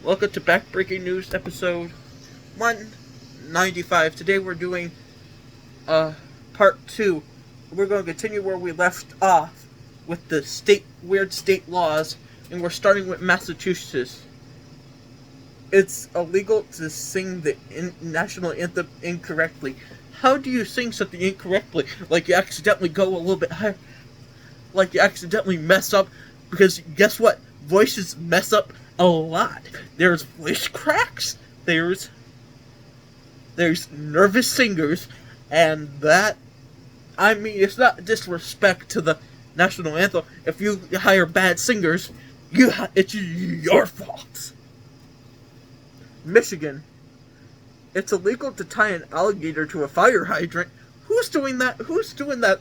Welcome to Backbreaking News episode 195. Today we're doing part 2. We're going to continue where we left off with the weird state laws, and we're starting with Massachusetts. It's illegal to sing the national anthem incorrectly. How do you sing something incorrectly? Like you accidentally go a little bit higher? Like you accidentally mess up? Because guess what? Voices mess up a lot. There's voice cracks, there's nervous singers, and it's not disrespect to the national anthem. If you hire bad singers, it's your fault. Michigan. It's illegal to tie an alligator to a fire hydrant. Who's doing that? Who's doing that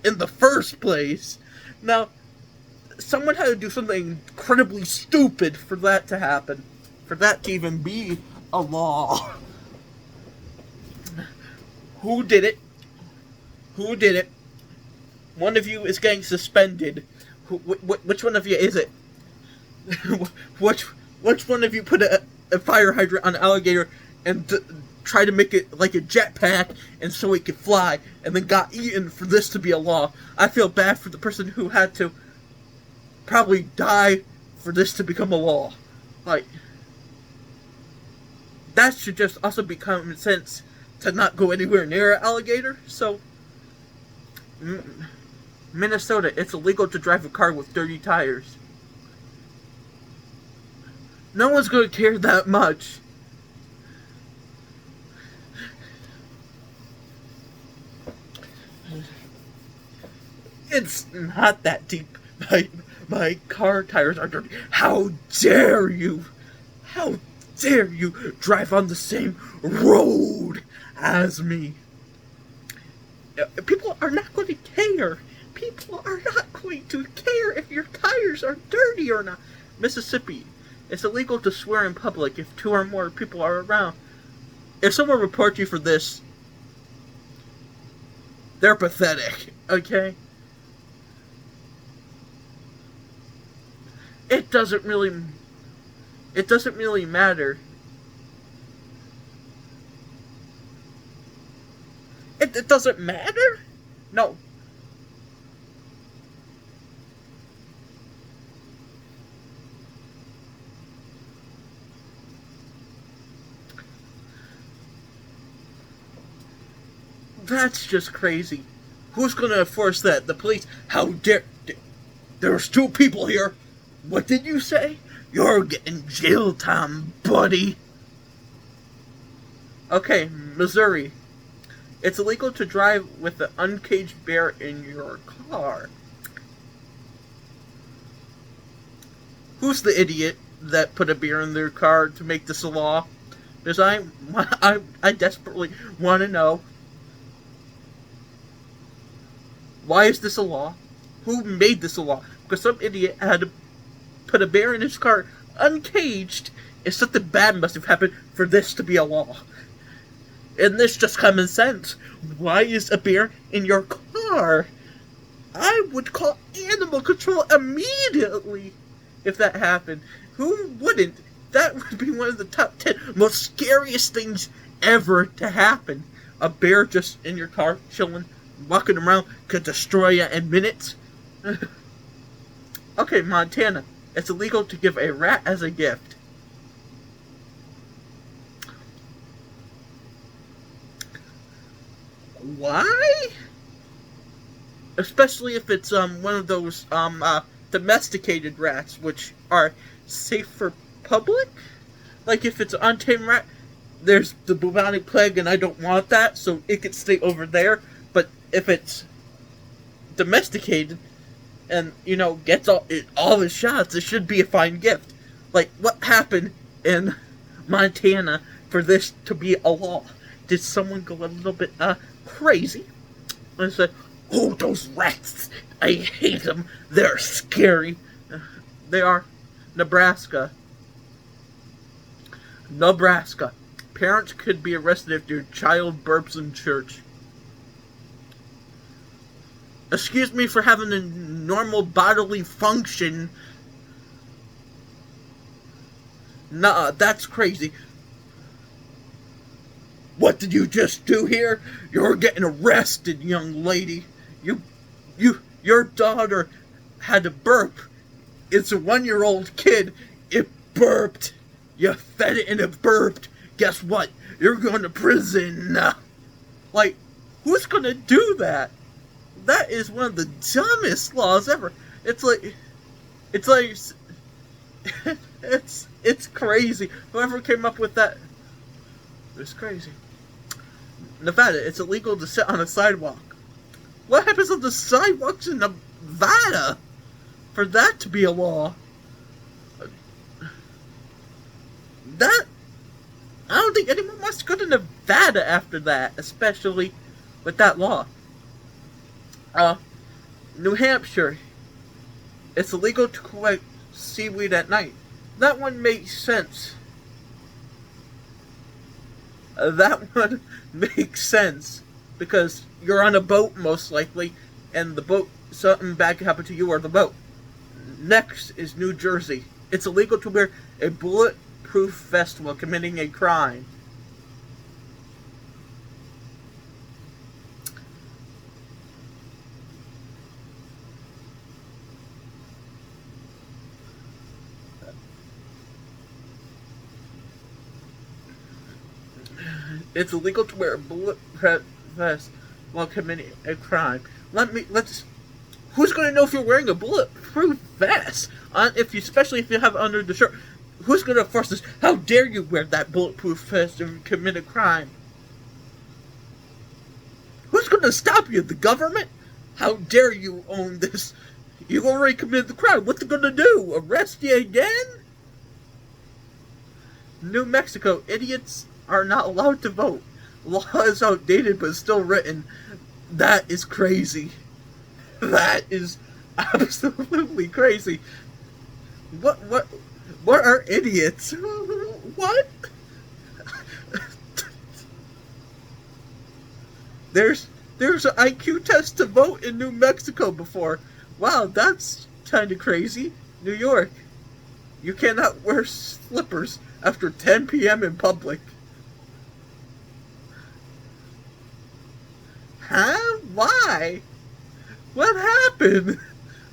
in the first place? Now, someone had to do something incredibly stupid for that to happen. For that to even be a law. Who did it? Who did it? One of you is getting suspended. Which one of you is it? which one of you put a fire hydrant on an alligator and try to make it like a jetpack and so it could fly and then got eaten for this to be a law? I feel bad for the person who had to probably die for this to become a law. Like, that should just also be common sense to not go anywhere near an alligator. So, Minnesota, it's illegal to drive a car with dirty tires. No one's going to care that much. It's not that deep. My car tires are dirty. How dare you? How dare you drive on the same road as me? People are not going to care. People are not going to care if your tires are dirty or not. Mississippi. It's illegal to swear in public if 2 or more people are around. If someone reports you for this, they're pathetic, okay? It doesn't really matter. It doesn't matter? No. That's just crazy. Who's gonna enforce that? The police? How dare... There's 2 people here. What did you say? You're getting jail time, buddy. Okay, Missouri. It's illegal to drive with an uncaged bear in your car. Who's the idiot that put a bear in their car to make this a law? Because I desperately want to know. Why is this a law? Who made this a law? Because some idiot had to put a bear in his car uncaged, and something bad must have happened for this to be a law. And this just common sense. Why is a bear in your car? I would call animal control immediately if that happened. Who wouldn't? That would be one of the top 10 most scariest things ever to happen. A bear just in your car, chilling, walking around, could destroy you in minutes. Okay, Montana. It's illegal to give a rat as a gift. Why? Especially if it's one of those domesticated rats, which are safe for public. Like if it's an untamed rat, there's the bubonic plague, and I don't want that, so it could stay over there. But if it's domesticated and, gets all his shots, it should be a fine gift. Like, what happened in Montana for this to be a law? Did someone go a little bit, crazy? And said, oh, those rats, I hate them, they're scary. They are. Nebraska. Parents could be arrested if their child burps in church. Excuse me for having a normal bodily function. Nah, that's crazy. What did you just do here? You're getting arrested, young lady. Your daughter had a burp. It's a 1-year-old kid. It burped. You fed it and it burped. Guess what? You're going to prison. Like, who's gonna do that? That is one of the dumbest laws ever. It's like, it's crazy. Whoever came up with that, it's crazy. Nevada, it's illegal to sit on a sidewalk. What happens on the sidewalks in Nevada for that to be a law? That, I don't think anyone wants to go to Nevada after that, especially with that law. New Hampshire, it's illegal to collect seaweed at night. That one makes sense. That one makes sense because you're on a boat most likely, and the boat, something bad could happen to you or the boat. Next is New Jersey. It's illegal to wear a bulletproof vest while committing a crime. It's illegal to wear a bulletproof vest while committing a crime. Let's. Who's going to know if you're wearing a bulletproof vest? Especially if you have it under the shirt. Who's going to enforce this? How dare you wear that bulletproof vest and commit a crime? Who's going to stop you? The government? How dare you own this? You already committed the crime. What's it going to do? Arrest you again? New Mexico, idiots are not allowed to vote. Law is outdated but still written. That is crazy. That is absolutely crazy. What are idiots? What? There's an IQ test to vote in New Mexico before. Wow, that's kind of crazy. New York, you cannot wear slippers after 10 p.m. in public. Huh? Why? What happened?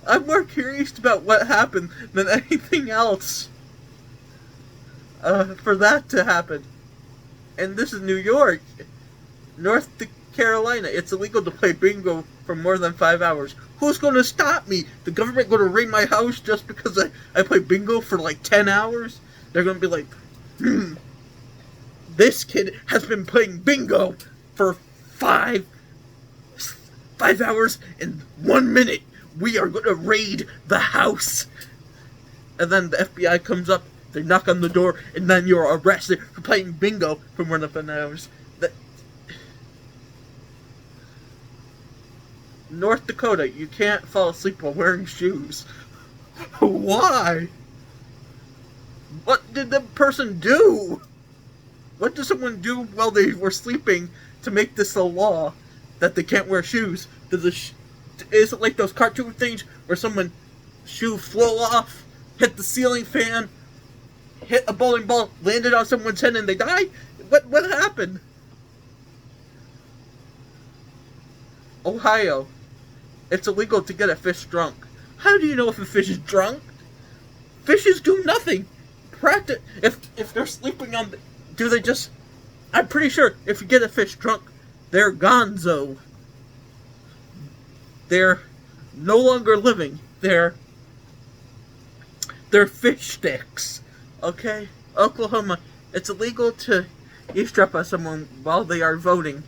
I'm more curious about what happened than anything else. For that to happen. And this is New York. North Carolina, it's illegal to play bingo for more than 5 hours. Who's going to stop me? The government going to raid my house just because I play bingo for like 10 hours? They're going to be like, this kid has been playing bingo for 5 hours and 1 minute. We are going to raid the house. And then the FBI comes up, they knock on the door, and then you're arrested for playing bingo for more than 5 hours. North Dakota, you can't fall asleep while wearing shoes. Why? What did the person do? What did someone do while they were sleeping to make this a law that they can't wear shoes? Is it like those cartoon things where someone shoe flew off, hit the ceiling fan, hit a bowling ball, landed on someone's head, and they died? What happened? Ohio, it's illegal to get a fish drunk. How do you know if a fish is drunk? Fishes do nothing. If they're sleeping on do they just... I'm pretty sure if you get a fish drunk, they're gonzo. They're no longer living. They're fish sticks. Okay? Oklahoma, it's illegal to eavesdrop on someone while they are voting.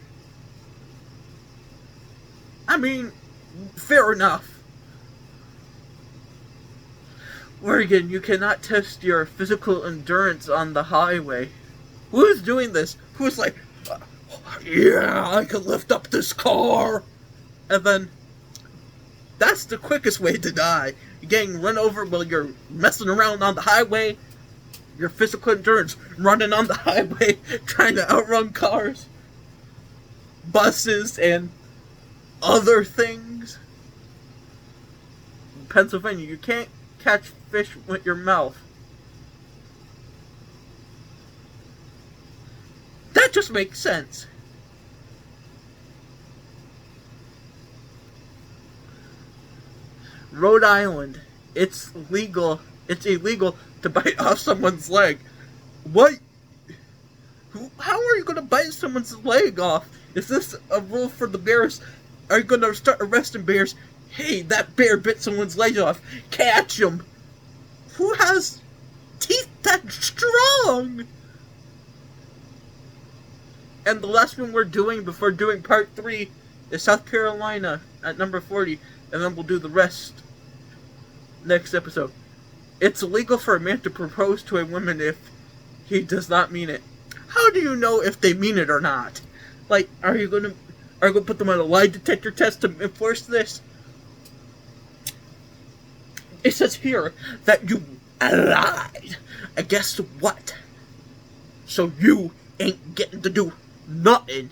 I mean, fair enough. Oregon, you cannot test your physical endurance on the highway. Who's doing this? Who's like, yeah, I can lift up this car? And then, that's the quickest way to die. You're getting run over while you're messing around on the highway. Your physical endurance running on the highway, trying to outrun cars, buses, and other things. In Pennsylvania, you can't catch fish with your mouth. This makes sense. Rhode Island, it's illegal to bite off someone's leg. What? How are you going to bite someone's leg off? Is this a rule for the bears? Are you going to start arresting bears? Hey, that bear bit someone's leg off. Catch him. Who has teeth that strong? And the last one we're doing before doing part 3 is South Carolina at number 40. And then we'll do the rest next episode. It's illegal for a man to propose to a woman if he does not mean it. How do you know if they mean it or not? Like, are you gonna put them on a lie detector test to enforce this? It says here that you lied. And guess what? So you ain't getting to do nothing.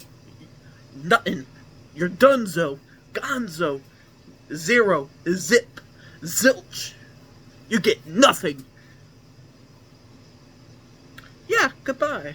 Nothing. You're donezo. Gonzo. Zero. Zip. Zilch. You get nothing. Yeah, goodbye.